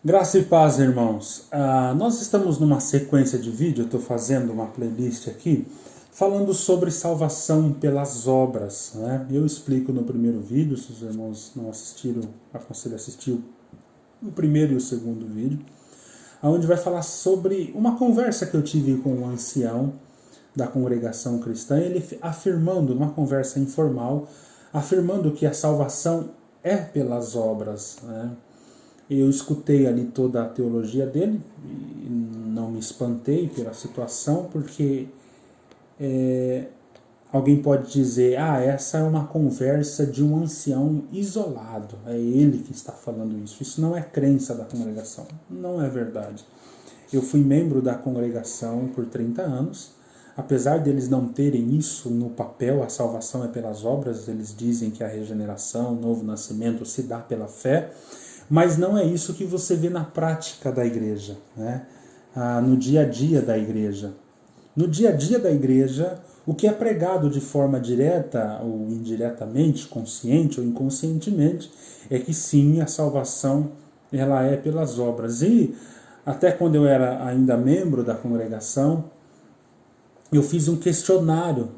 Graça e paz, irmãos. Nós estamos numa sequência de vídeo, eu estou fazendo uma playlist aqui, falando sobre salvação pelas obras, né? Eu explico no primeiro vídeo, se os irmãos não assistiram, aconselho a assistir o primeiro e o segundo vídeo, onde vai falar sobre uma conversa que eu tive com um ancião da congregação cristã, ele afirmando, numa conversa informal, afirmando que a salvação é pelas obras, né? Eu escutei ali toda a teologia dele e não me espantei pela situação, porque alguém pode dizer, essa é uma conversa de um ancião isolado, é ele que está falando isso. Isso não é crença da congregação, não é verdade. Eu fui membro da congregação por 30 anos, apesar deles não terem isso no papel, a salvação é pelas obras, eles dizem que a regeneração, o novo nascimento se dá pela fé, mas não é isso que você vê na prática da igreja, né? No dia a dia da igreja. No dia a dia da igreja, o que é pregado de forma direta ou indiretamente, consciente ou inconscientemente, é que sim, a salvação ela é pelas obras. E até quando eu era ainda membro da congregação, eu fiz um questionário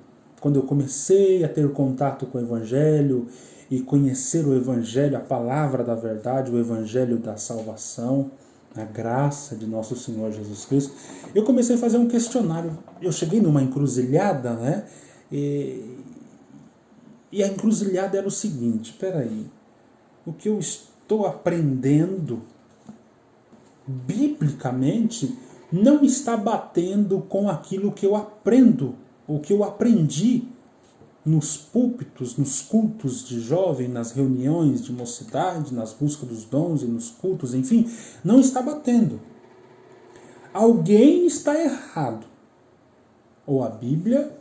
quando eu comecei a ter contato com o Evangelho e conhecer o Evangelho, a palavra da verdade, o Evangelho da salvação, a graça de nosso Senhor Jesus Cristo. Eu comecei a fazer um questionário. Eu cheguei numa encruzilhada, né? E a encruzilhada era o seguinte: peraí, o que eu estou aprendendo biblicamente não está batendo com aquilo que eu aprendo, o que eu aprendi nos púlpitos, nos cultos de jovem, nas reuniões de mocidade, nas buscas dos dons e nos cultos, enfim, não está batendo. Alguém está errado. Ou a Bíblia,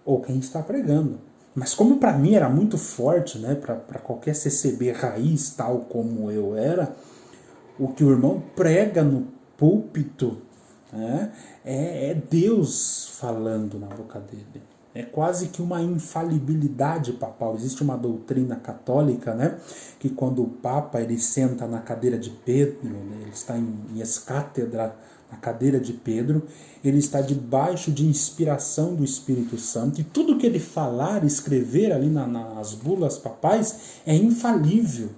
ou quem está pregando. Mas como para mim era muito forte, né, para qualquer CCB raiz, tal como eu era, o que o irmão prega no púlpito, né, é Deus falando na boca dele. É quase que uma infalibilidade papal. Existe uma doutrina católica, né, que quando o Papa ele senta na cadeira de Pedro, né, ele está em escátedra na cadeira de Pedro, ele está debaixo de inspiração do Espírito Santo, e tudo que ele falar, escrever ali nas bulas papais é infalível.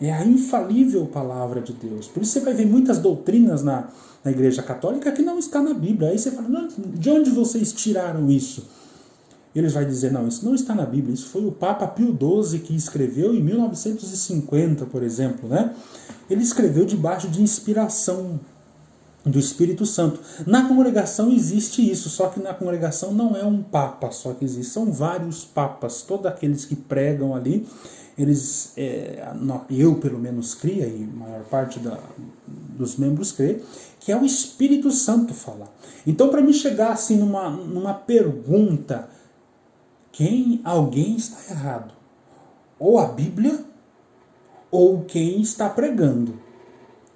É a infalível palavra de Deus. Por isso você vai ver muitas doutrinas na Igreja Católica que não está na Bíblia. Aí você fala, de onde vocês tiraram isso? Eles vão dizer, não, isso não está na Bíblia. Isso foi o Papa Pio XII que escreveu em 1950, por exemplo, né? Ele escreveu debaixo de inspiração do Espírito Santo. Na congregação existe isso, só que na congregação não é um papa só que existe, são vários papas, todos aqueles que pregam ali, eles, eu pelo menos cria, e a maior parte dos membros crê, que é o Espírito Santo falar. Então, para mim chegar assim numa pergunta, alguém está errado, ou a Bíblia, ou quem está pregando.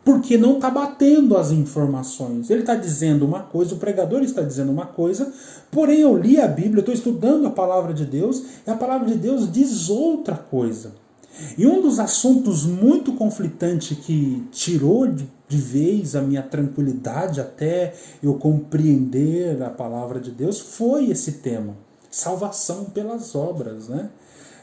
Porque não está batendo as informações. Ele está dizendo uma coisa, o pregador está dizendo uma coisa, porém eu li a Bíblia, estou estudando a palavra de Deus, e a palavra de Deus diz outra coisa. E um dos assuntos muito conflitantes que tirou de vez a minha tranquilidade até eu compreender a palavra de Deus foi esse tema, salvação pelas obras, né?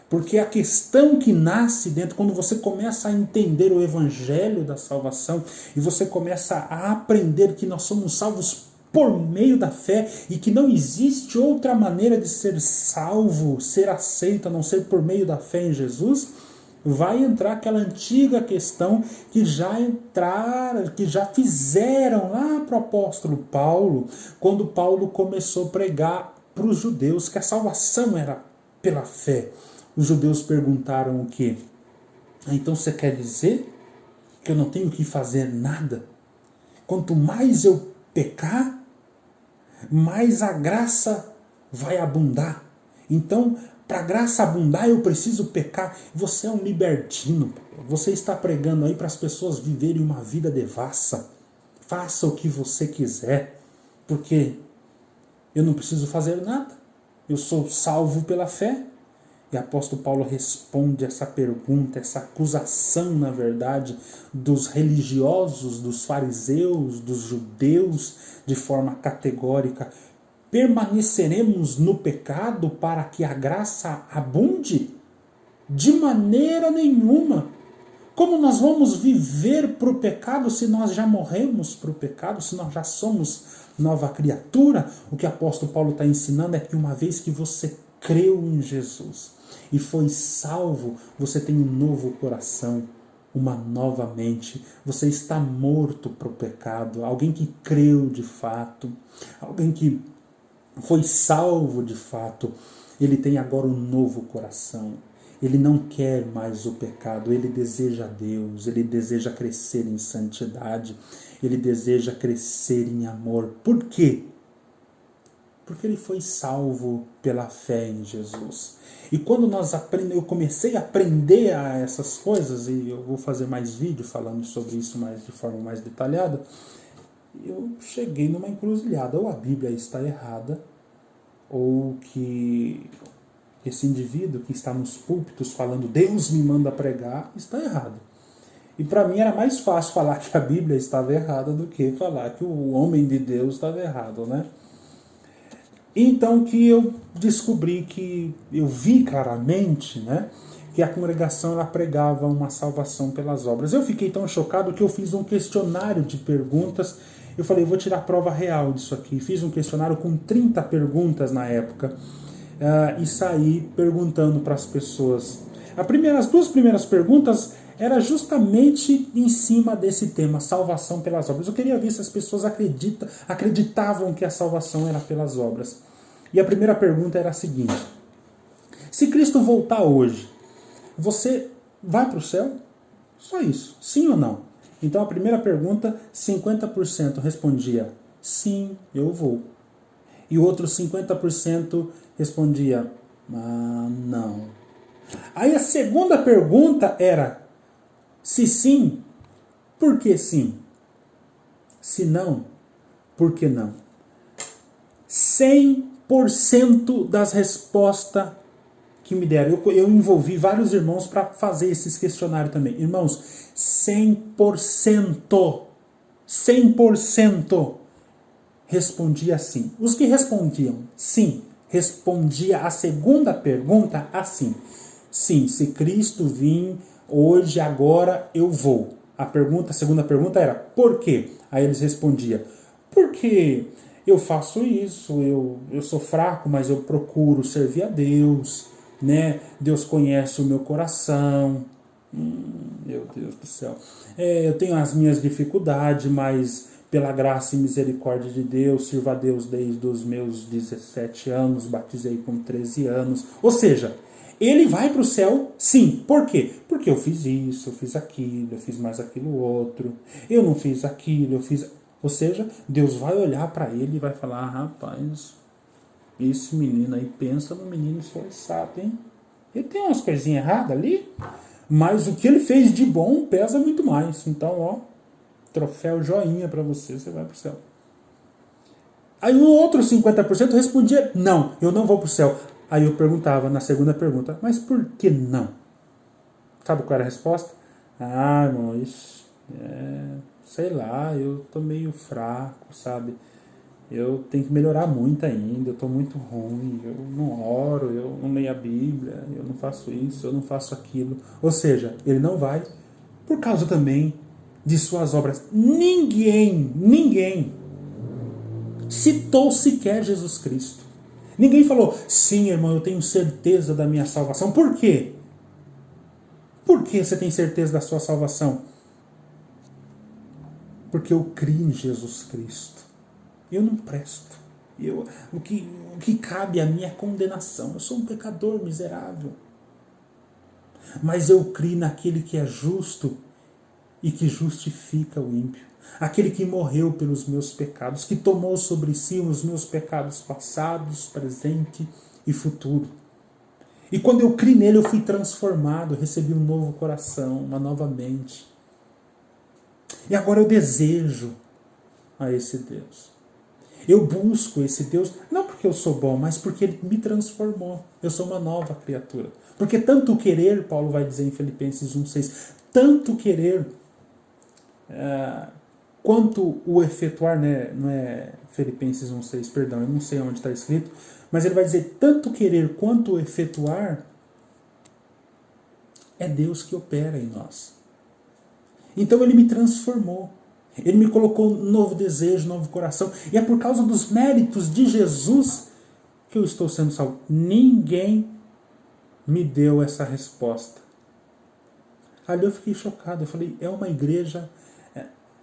Porque a questão que nasce dentro, quando você começa a entender o evangelho da salvação e você começa a aprender que nós somos salvos por meio da fé e que não existe outra maneira de ser salvo, ser aceito, a não ser por meio da fé em Jesus, vai entrar aquela antiga questão que já fizeram lá para o apóstolo Paulo, quando Paulo começou a pregar para os judeus que a salvação era pela fé. Os judeus perguntaram o quê? Então você quer dizer que eu não tenho que fazer nada? Quanto mais eu pecar, mais a graça vai abundar. Então, para a graça abundar, eu preciso pecar. Você é um libertino. Você está pregando aí para as pessoas viverem uma vida devassa. Faça o que você quiser, porque eu não preciso fazer nada. Eu sou salvo pela fé. E o apóstolo Paulo responde essa pergunta, essa acusação, na verdade, dos religiosos, dos fariseus, dos judeus, de forma categórica. Permaneceremos no pecado para que a graça abunde? De maneira nenhuma. Como nós vamos viver para o pecado se nós já morremos para o pecado, se nós já somos nova criatura? O que o apóstolo Paulo está ensinando é que uma vez que você creu em Jesus e foi salvo, você tem um novo coração, uma nova mente. Você está morto para o pecado. Alguém que creu de fato, alguém que foi salvo de fato, ele tem agora um novo coração. Ele não quer mais o pecado, ele deseja Deus, ele deseja crescer em santidade, ele deseja crescer em amor. Por quê? Porque ele foi salvo pela fé em Jesus. E quando eu comecei a aprender a essas coisas, e eu vou fazer mais vídeo falando sobre isso de forma mais detalhada, eu cheguei numa encruzilhada. Ou a Bíblia está errada, ou que esse indivíduo que está nos púlpitos falando Deus me manda pregar, está errado. E para mim era mais fácil falar que a Bíblia estava errada do que falar que o homem de Deus estava errado, né? Então que eu descobri que, eu vi claramente, né, que a congregação ela pregava uma salvação pelas obras. Eu fiquei tão chocado que eu fiz um questionário de perguntas. Eu falei, vou tirar a prova real disso aqui. Fiz um questionário com 30 perguntas na época. E saí perguntando para as pessoas. As duas primeiras perguntas era justamente em cima desse tema, salvação pelas obras. Eu queria ver se as pessoas acreditavam que a salvação era pelas obras. E a primeira pergunta era a seguinte: se Cristo voltar hoje, você vai para o céu? Só isso, sim ou não? Então a primeira pergunta, 50% respondia sim, eu vou. E o outro 50% respondia não. Aí a segunda pergunta era: se sim, por que sim? Se não, por que não? 100% das respostas que me deram. Eu envolvi vários irmãos para fazer esses questionários também. Irmãos, 100% respondia sim. Os que respondiam sim, respondia a segunda pergunta assim: sim, se Cristo vir hoje, agora, eu vou. A segunda pergunta era, por quê? Aí eles respondiam, porque eu faço isso, eu sou fraco, mas eu procuro servir a Deus, né? Deus conhece o meu coração. Meu Deus do céu. Eu tenho as minhas dificuldades, mas pela graça e misericórdia de Deus, sirvo a Deus desde os meus 17 anos, batizei com 13 anos. Ou seja, ele vai para o céu, sim. Por quê? Porque eu fiz isso, eu fiz aquilo, eu fiz mais aquilo outro. Eu não fiz aquilo, eu fiz... Ou seja, Deus vai olhar para ele e vai falar, rapaz, esse menino aí, pensa no menino esforçado, hein? Ele tem umas coisinhas erradas ali, mas o que ele fez de bom pesa muito mais. Então, ó, troféu joinha para você, você vai para o céu. Aí o outro 50% respondia, não, eu não vou para o céu. Aí eu perguntava na segunda pergunta, mas por que não? Sabe qual era a resposta? Irmão, sei lá, eu tô meio fraco, sabe? Eu tenho que melhorar muito ainda, eu tô muito ruim, eu não oro, eu não leio a Bíblia, eu não faço isso, eu não faço aquilo. Ou seja, ele não vai por causa também de suas obras. Ninguém citou sequer Jesus Cristo. Ninguém falou, sim, irmão, eu tenho certeza da minha salvação. Por quê? Por que você tem certeza da sua salvação? Porque eu crio em Jesus Cristo. Eu não presto. O que cabe a mim é condenação. Eu sou um pecador miserável. Mas eu crio naquele que é justo e que justifica o ímpio. Aquele que morreu pelos meus pecados, que tomou sobre si os meus pecados passados, presente e futuro. E quando eu criei nele, eu fui transformado, recebi um novo coração, uma nova mente. E agora eu desejo a esse Deus. Eu busco esse Deus, não porque eu sou bom, mas porque Ele me transformou. Eu sou uma nova criatura. Porque tanto querer, Paulo vai dizer em Filipenses 1,6, tanto querer quanto o efetuar, né? Não é Filipenses 1,6, perdão, eu não sei onde está escrito, mas ele vai dizer, tanto querer quanto o efetuar, é Deus que opera em nós. Então Ele me transformou. Ele me colocou um novo desejo, um novo coração. E é por causa dos méritos de Jesus que eu estou sendo salvo. Ninguém me deu essa resposta. Ali eu fiquei chocado. Eu falei, é uma igreja...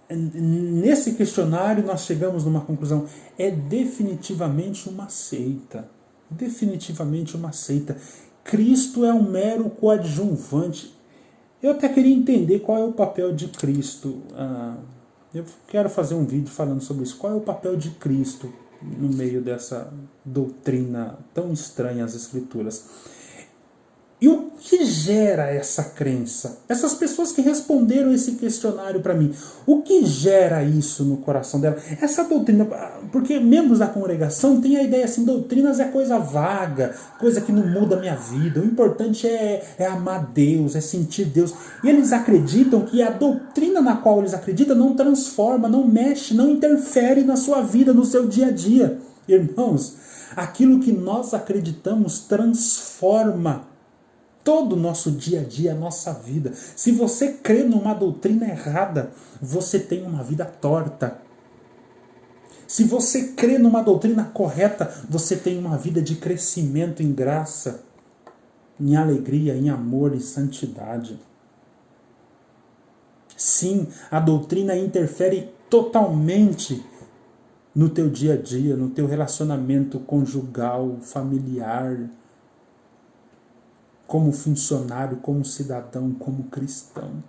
Nesse questionário nós chegamos numa conclusão. É definitivamente uma seita. Definitivamente uma seita. Cristo é um mero coadjuvante. Eu até queria entender qual é o papel de Cristo. Eu quero fazer um vídeo falando sobre isso. Qual é o papel de Cristo no meio dessa doutrina tão estranha às Escrituras? E o que gera essa crença? Essas pessoas que responderam esse questionário para mim, o que gera isso no coração dela? Essa doutrina, porque membros da congregação têm a ideia assim, doutrinas é coisa vaga, coisa que não muda a minha vida, o importante é amar Deus, é sentir Deus. E eles acreditam que a doutrina na qual eles acreditam não transforma, não mexe, não interfere na sua vida, no seu dia a dia. Irmãos, aquilo que nós acreditamos transforma todo o nosso dia a dia, a nossa vida. Se você crê numa doutrina errada, você tem uma vida torta. Se você crê numa doutrina correta, você tem uma vida de crescimento em graça, em alegria, em amor e santidade. Sim, a doutrina interfere totalmente no teu dia a dia, no teu relacionamento conjugal, familiar, como funcionário, como cidadão, como cristão.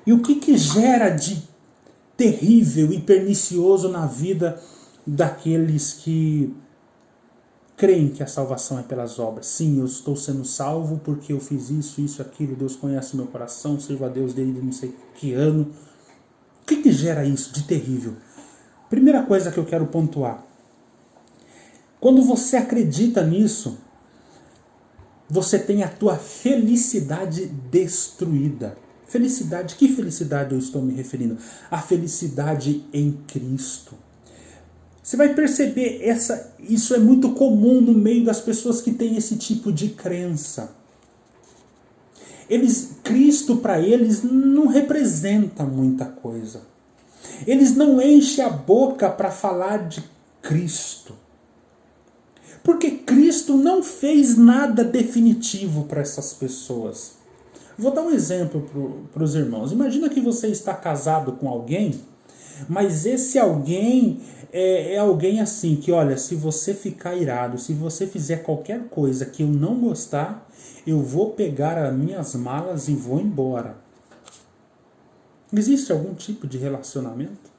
E o que gera de terrível e pernicioso na vida daqueles que creem que a salvação é pelas obras? Sim, eu estou sendo salvo porque eu fiz isso, isso, aquilo, Deus conhece o meu coração, sirvo a Deus desde não sei que ano. O que gera isso de terrível? Primeira coisa que eu quero pontuar. Quando você acredita nisso, você tem a tua felicidade destruída. Felicidade, que felicidade eu estou me referindo? A felicidade em Cristo. Você vai perceber, isso é muito comum no meio das pessoas que têm esse tipo de crença. Cristo para eles não representa muita coisa. Eles não enchem a boca para falar de Cristo. Porque Cristo não fez nada definitivo para essas pessoas. Vou dar um exemplo para os irmãos. Imagina que você está casado com alguém, mas esse alguém é alguém assim, que olha, se você ficar irado, se você fizer qualquer coisa que eu não gostar, eu vou pegar as minhas malas e vou embora. Existe algum tipo de relacionamento?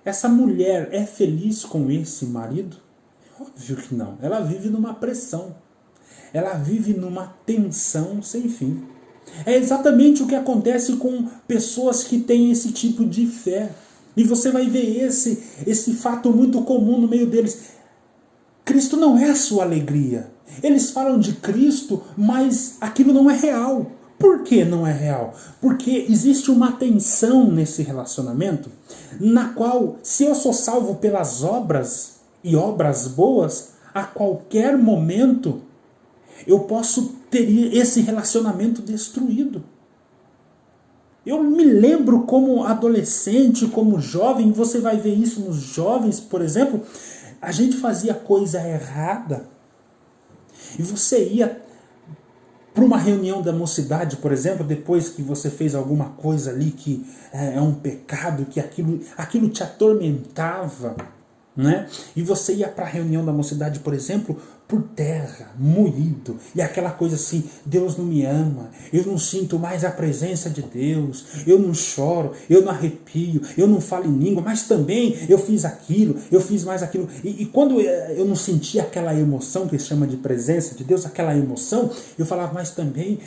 Essa mulher é feliz com esse marido? Óbvio que não. Ela vive numa pressão. Ela vive numa tensão sem fim. É exatamente o que acontece com pessoas que têm esse tipo de fé. E você vai ver esse fato muito comum no meio deles. Cristo não é a sua alegria. Eles falam de Cristo, mas aquilo não é real. Por que não é real? Porque existe uma tensão nesse relacionamento, na qual, se eu sou salvo pelas obras e obras boas, a qualquer momento eu posso ter esse relacionamento destruído. Eu me lembro como adolescente, como jovem, você vai ver isso nos jovens, por exemplo, a gente fazia coisa errada e você ia para uma reunião da mocidade, por exemplo, depois que você fez alguma coisa ali que é um pecado, que aquilo te atormentava, né? E você ia para a reunião da mocidade, por exemplo, por terra, moído, e aquela coisa assim, Deus não me ama, eu não sinto mais a presença de Deus, eu não choro, eu não arrepio, eu não falo em língua, mas também eu fiz aquilo, eu fiz mais aquilo, e quando eu não sentia aquela emoção que se chama de presença de Deus, aquela emoção, eu falava, mas também,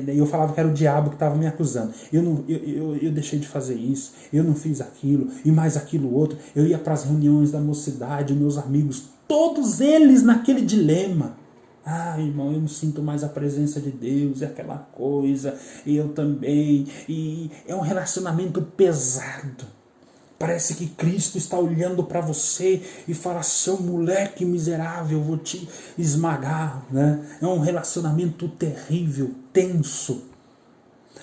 eu falava que era o diabo que estava me acusando, eu deixei de fazer isso, eu não fiz aquilo, e mais aquilo outro, eu ia para as reuniões da mocidade, meus amigos, todos eles naquele dilema. Ah, irmão, eu não sinto mais a presença de Deus, é aquela coisa, e eu também. E é um relacionamento pesado. Parece que Cristo está olhando para você e fala, seu moleque miserável, eu vou te esmagar. Né? É um relacionamento terrível, tenso.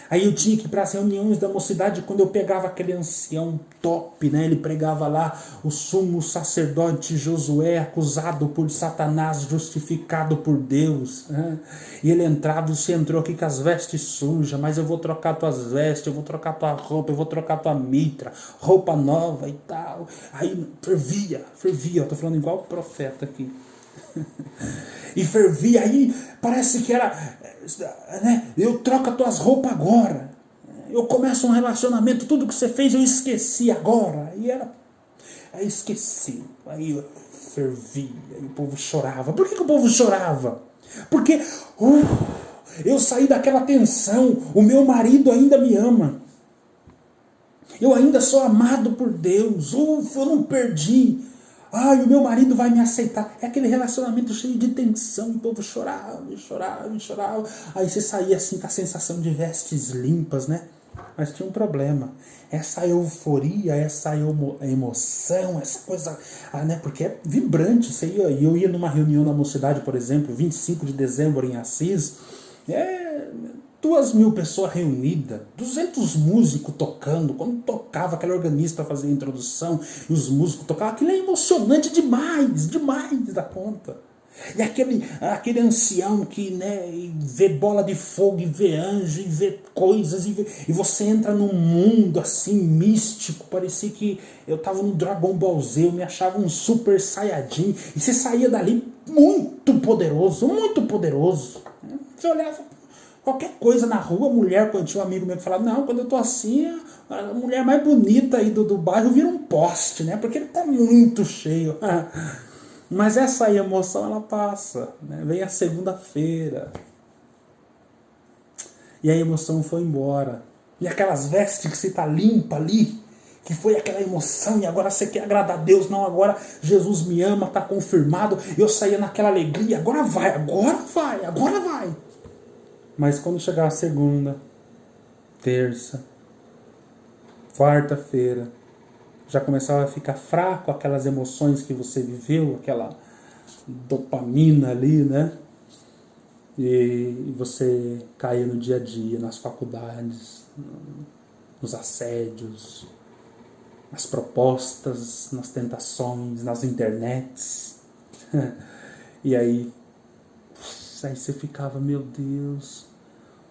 Aí eu tinha que ir para as reuniões da mocidade, quando eu pegava aquele ancião top, né? Ele pregava lá o sumo sacerdote Josué, acusado por Satanás, justificado por Deus. Né? E ele entrava, você entrou aqui com as vestes sujas, mas eu vou trocar tuas vestes, eu vou trocar tua roupa, eu vou trocar tua mitra, roupa nova e tal. Aí fervia, eu tô falando igual o profeta aqui. E fervia, aí parece que era, né? Eu troco as tuas roupas agora, eu começo um relacionamento, tudo que você fez eu esqueci agora, aí esqueci, aí eu fervia, e o povo chorava. Por que o povo chorava? Porque eu saí daquela tensão, o meu marido ainda me ama, eu ainda sou amado por Deus, eu não perdi. Ai, o meu marido vai me aceitar. É aquele relacionamento cheio de tensão. O povo chorava. Aí você saía assim com a sensação de vestes limpas, né? Mas tinha um problema. Essa euforia, essa emoção, essa coisa, né? Porque é vibrante. Eu ia numa reunião na mocidade, por exemplo, 25 de dezembro em Assis. 2.000 pessoas reunidas, 200 músicos tocando. Quando tocava, aquele organista fazia a introdução e os músicos tocavam, aquilo é emocionante demais da conta. E aquele ancião que, né, vê bola de fogo, e vê anjo, e vê coisas, e você entra num mundo assim místico, parecia que eu estava no Dragon Ball Z, eu me achava um super saiyajin, e você saía dali muito poderoso. Você olhava qualquer coisa na rua, mulher, quando tinha um amigo meu que falava, não, quando eu tô assim, a mulher mais bonita aí do bairro vira um poste, né? Porque ele tá muito cheio. Mas essa emoção, ela passa, né? Vem a segunda-feira. E a emoção foi embora. E aquelas vestes que você tá limpa ali, que foi aquela emoção, e agora você quer agradar a Deus, não, agora Jesus me ama, tá confirmado, eu saía naquela alegria, agora vai. Mas quando chegava a segunda, terça, quarta-feira, já começava a ficar fraco aquelas emoções que você viveu, aquela dopamina ali, né? E você caía no dia a dia, nas faculdades, nos assédios, nas propostas, nas tentações, nas internets. E aí você ficava, meu Deus,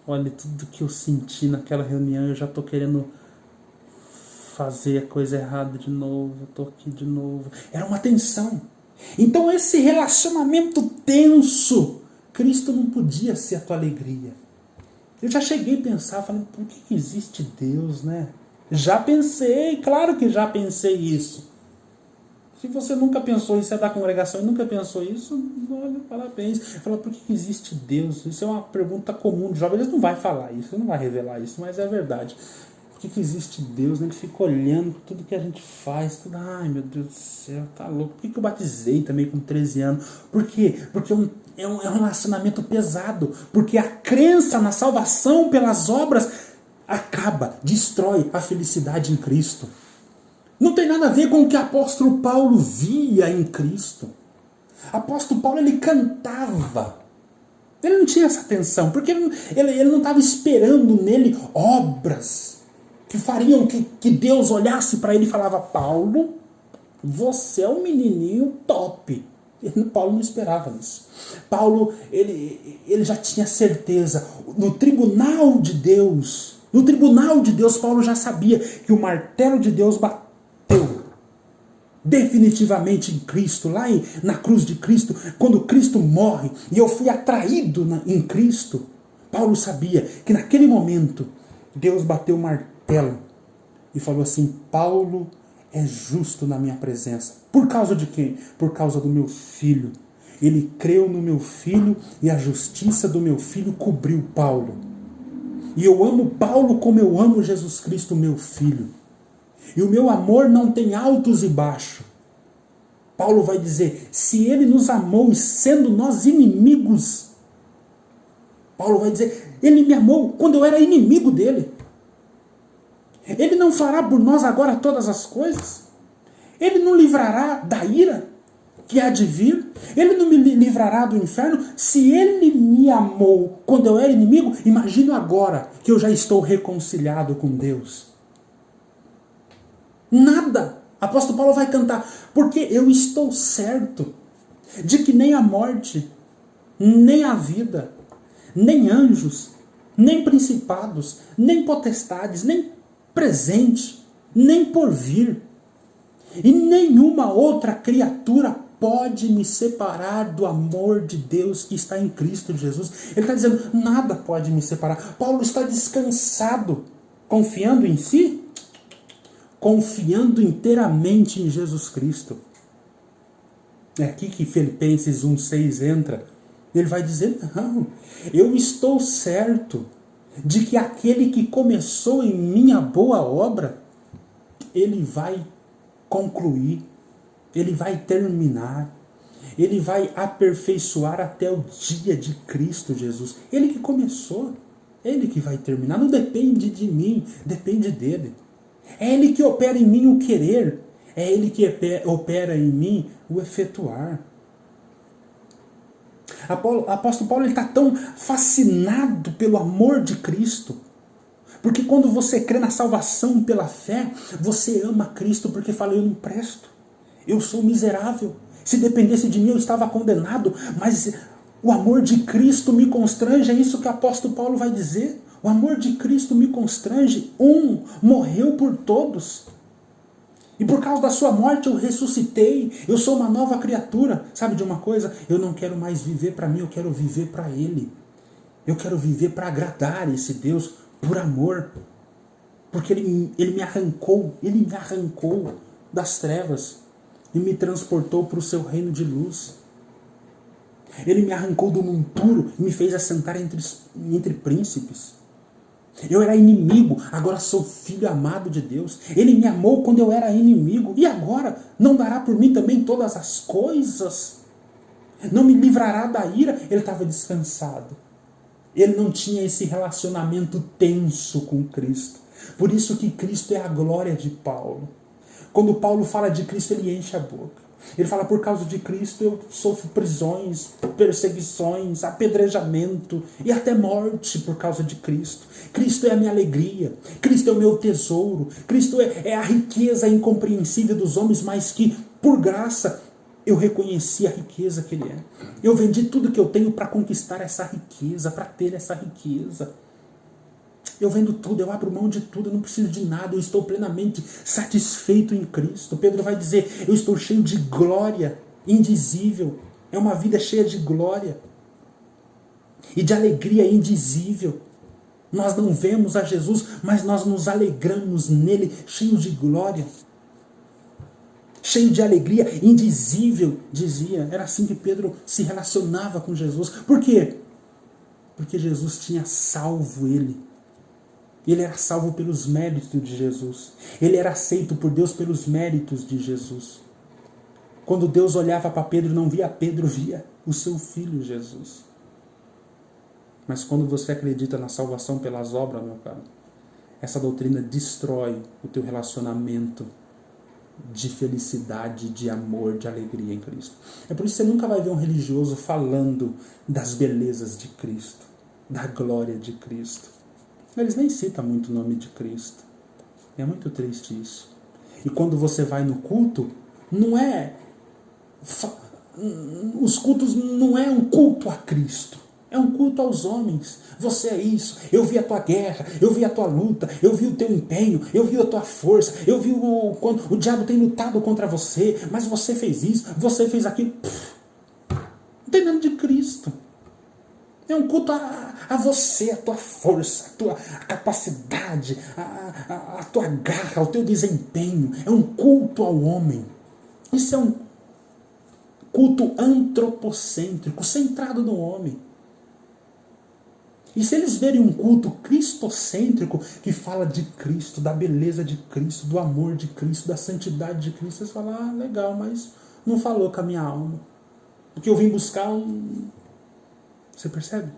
olha tudo que eu senti naquela reunião, eu já tô querendo fazer a coisa errada de novo, eu tô aqui de novo. Era uma tensão. Então esse relacionamento tenso, Cristo não podia ser a tua alegria. Eu já cheguei a pensar, falei, por que existe Deus, né? Já pensei, claro que já pensei isso. Se você nunca pensou isso, é da congregação e nunca pensou isso, olha, parabéns. Fala, por que existe Deus? Isso é uma pergunta comum de jovem. Eles não vai falar isso, não vai revelar isso, mas é verdade. Por que existe Deus? Ele fica olhando para tudo que a gente faz. Tudo, ai, meu Deus do céu, tá louco. Por que eu batizei também com 13 anos? Por quê? Porque é um relacionamento pesado. Porque a crença na salvação pelas obras acaba, destrói a felicidade em Cristo. Não tem nada a ver com o que o apóstolo Paulo via em Cristo. O apóstolo Paulo, ele cantava. Ele não tinha essa atenção, porque ele não estava esperando nele obras que fariam que Deus olhasse para ele e falava, Paulo, você é um menininho top. Paulo não esperava isso. Paulo, ele já tinha certeza. No tribunal de Deus, Paulo já sabia que o martelo de Deus bateu. definitivamente em Cristo, na cruz de Cristo, quando Cristo morre e eu fui atraído em Cristo, Paulo sabia que naquele momento Deus bateu o martelo e falou assim: Paulo é justo na minha presença. Por causa de quem? Por causa do meu filho. Ele creu no meu filho e a justiça do meu filho cobriu Paulo. E eu amo Paulo como eu amo Jesus Cristo, meu filho. E o meu amor não tem altos e baixos. Paulo vai dizer, se ele nos amou e sendo nós inimigos, Paulo vai dizer, ele me amou quando eu era inimigo dele. Ele não fará por nós agora todas as coisas? Ele não livrará da ira que há de vir? Ele não me livrará do inferno? Se ele me amou quando eu era inimigo, imagino agora que eu já estou reconciliado com Deus. Nada. Apóstolo Paulo vai cantar, porque eu estou certo de que nem a morte, nem a vida, nem anjos, nem principados, nem potestades, nem presente, nem porvir, e nenhuma outra criatura pode me separar do amor de Deus que está em Cristo Jesus. Ele está dizendo, nada pode me separar. Paulo está descansado, confiando em si, confiando inteiramente em Jesus Cristo. É aqui que Filipenses 1,6 entra. Ele vai dizer, não, eu estou certo de que aquele que começou em mim a boa obra, ele vai concluir, ele vai terminar, ele vai aperfeiçoar até o dia de Cristo Jesus. Ele que começou, ele que vai terminar. Não depende de mim, depende dele. É ele que opera em mim o querer, é ele que opera em mim o efetuar. Apóstolo Paulo está tão fascinado pelo amor de Cristo, porque quando você crê na salvação pela fé, você ama Cristo porque fala, eu não presto, eu sou miserável, se dependesse de mim eu estava condenado, mas o amor de Cristo me constrange, é isso que o apóstolo Paulo vai dizer, o amor de Cristo me constrange, morreu por todos, e por causa da sua morte eu ressuscitei, eu sou uma nova criatura. Sabe de uma coisa? Eu não quero mais viver para mim, eu quero viver para Ele. Eu quero viver para agradar esse Deus por amor. Porque Ele me arrancou das trevas e me transportou para o seu reino de luz. Ele me arrancou do monturo e me fez assentar entre príncipes. Eu era inimigo, agora sou filho amado de Deus. Ele me amou quando eu era inimigo. E agora não dará por mim também todas as coisas? Não me livrará da ira? Ele estava descansado. Ele não tinha esse relacionamento tenso com Cristo. Por isso que Cristo é a glória de Paulo. Quando Paulo fala de Cristo, ele enche a boca. Ele fala, por causa de Cristo eu sofro prisões, perseguições, apedrejamento e até morte por causa de Cristo. Cristo é a minha alegria, Cristo é o meu tesouro, Cristo é a riqueza incompreensível dos homens, mas que, por graça, eu reconheci a riqueza que Ele é. Eu vendi tudo que eu tenho para conquistar essa riqueza, para ter essa riqueza. Eu vendo tudo, eu abro mão de tudo, eu não preciso de nada, eu estou plenamente satisfeito em Cristo. Pedro vai dizer, eu estou cheio de glória indizível. É uma vida cheia de glória e de alegria indizível. Nós não vemos a Jesus, mas nós nos alegramos nele, cheio de glória. Cheio de alegria indizível, dizia. Era assim que Pedro se relacionava com Jesus. Por quê? Porque Jesus tinha salvo ele. Ele era salvo pelos méritos de Jesus. Ele era aceito por Deus pelos méritos de Jesus. Quando Deus olhava para Pedro, não via Pedro, via o seu filho Jesus. Mas quando você acredita na salvação pelas obras, meu caro, essa doutrina destrói o teu relacionamento de felicidade, de amor, de alegria em Cristo. É por isso que você nunca vai ver um religioso falando das belezas de Cristo, da glória de Cristo. Eles nem citam muito o nome de Cristo. É muito triste isso. E quando você vai no culto, os cultos não é um culto a Cristo. É um culto aos homens. Você é isso. Eu vi a tua guerra, eu vi a tua luta, eu vi o teu empenho, eu vi a tua força, eu vi quando o diabo tem lutado contra você, mas você fez isso, você fez aquilo. Não tem nada de Cristo. É um culto a você, a tua força, a tua capacidade, a tua garra, o teu desempenho. É um culto ao homem. Isso é um culto antropocêntrico, centrado no homem. E se eles verem um culto cristocêntrico que fala de Cristo, da beleza de Cristo, do amor de Cristo, da santidade de Cristo, eles falam, ah, legal, mas não falou com a minha alma. Porque eu vim buscar um... Você percebe?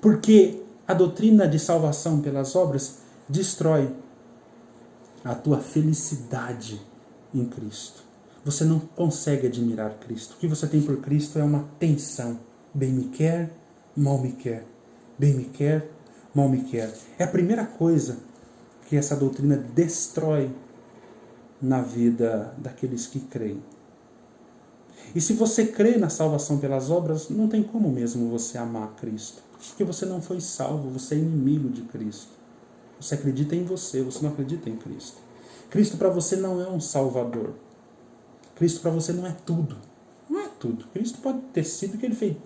Porque a doutrina de salvação pelas obras destrói a tua felicidade em Cristo. Você não consegue admirar Cristo. O que você tem por Cristo é uma tensão. Bem me quer, mal me quer. Bem me quer, mal me quer. É a primeira coisa que essa doutrina destrói na vida daqueles que creem. E se você crê na salvação pelas obras, não tem como mesmo você amar Cristo. Porque você não foi salvo, você é inimigo de Cristo. Você acredita em você não acredita em Cristo. Cristo para você não é um salvador. Cristo para você não é tudo. Não é tudo. Cristo pode ter sido que ele fez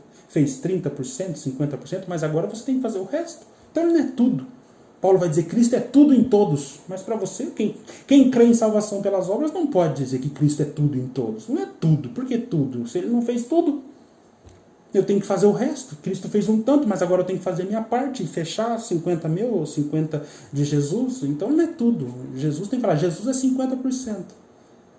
30%, 50%, mas agora você tem que fazer o resto. Então ele não é tudo. Paulo vai dizer que Cristo é tudo em todos. Mas para você, quem crê em salvação pelas obras não pode dizer que Cristo é tudo em todos. Não é tudo. Por que tudo? Se ele não fez tudo, eu tenho que fazer o resto. Cristo fez um tanto, mas agora eu tenho que fazer a minha parte e fechar 50 mil ou 50 de Jesus. Então não é tudo. Jesus tem que falar, Jesus é 50%.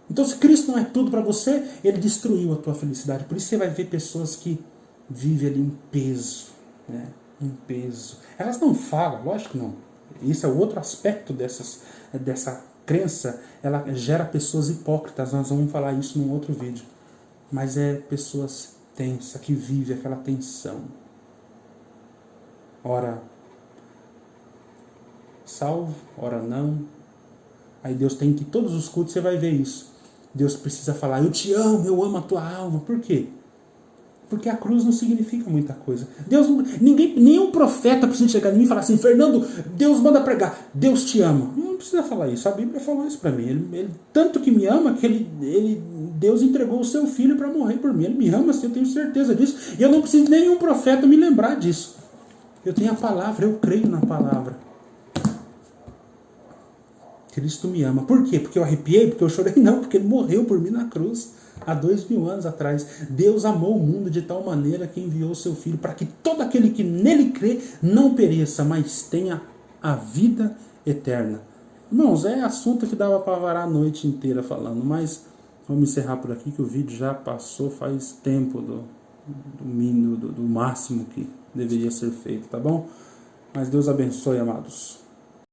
Então se Cristo não é tudo para você, ele destruiu a tua felicidade. Por isso você vai ver pessoas que vivem ali em peso, né? Em peso. Elas não falam, lógico que não. Isso é outro aspecto dessa crença. Ela gera pessoas hipócritas. Nós vamos falar isso num outro vídeo. Mas é pessoas tensas, que vivem aquela tensão. Ora salvo, ora não. Aí Deus tem que, todos os cultos você vai ver isso. Deus precisa falar, eu te amo, eu amo a tua alma. Por quê? Porque a cruz não significa muita coisa. Deus, nenhum profeta precisa chegar em mim e falar assim, Fernando, Deus manda pregar, Deus te ama. Não precisa falar isso, a Bíblia falou isso para mim. Ele tanto que me ama que Deus entregou o seu filho para morrer por mim. Ele me ama, assim, eu tenho certeza disso. E eu não preciso de nenhum profeta me lembrar disso. Eu tenho a palavra, eu creio na palavra. Cristo me ama. Por quê? Porque eu arrepiei? Porque eu chorei? Não, porque ele morreu por mim na cruz. Há 2000 anos atrás. Deus amou o mundo de tal maneira que enviou o seu Filho para que todo aquele que nele crê não pereça, mas tenha a vida eterna. Irmãos, é assunto que dava para varar a noite inteira falando, mas vamos encerrar por aqui que o vídeo já passou faz tempo do máximo que deveria ser feito, tá bom? Mas Deus abençoe, amados.